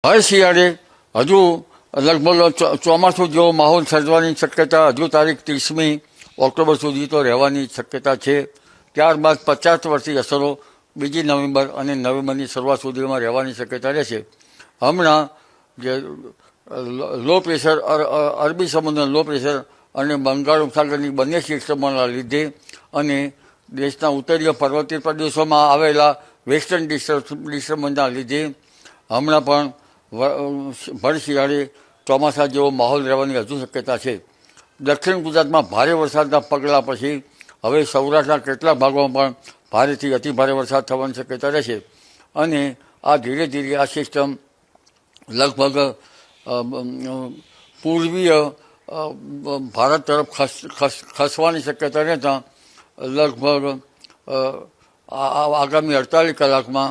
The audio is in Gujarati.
હર શિયાળે હજુ લગભગ ચોમાસું જેવો માહોલ સર્જવાની શક્યતા હજુ તારીખ 30મી ઓક્ટોબર સુધી તો રહેવાની શક્યતા છે. ત્યારબાદ 50 વર્ષની અસરો 2 નવેમ્બર અને નવેમ્બરની શરૂઆત સુધીમાં રહેવાની શક્યતા રહેશે. હમણાં જે લો પ્રેશર અરબી સમુદ્રના લો પ્રેશર અને બંગાળ ઉપસાગરની બંને સિસ્ટમોના લીધે અને દેશના ઉત્તરીય પર્વતીય પ્રદેશોમાં આવેલા વેસ્ટર્ન ડિસ્ટર્બન્સના લીધે હમણાં પણ ભર શિયાળે ચોમાસા જેવો માહોલ રહેવાની હજુ શક્યતા છે. દક્ષિણ ગુજરાતમાં ભારે વરસાદના પગલા પછી હવે સૌરાષ્ટ્રના કેટલાક ભાગોમાં પણ ભારેથી અતિભારે વરસાદ થવાની શક્યતા રહેશે અને આ ધીરે ધીરે આ સિસ્ટમ લગભગ પૂર્વીય ભારત તરફ ખસવાની શક્યતા રહેતા લગભગ આગામી 48 કલાકમાં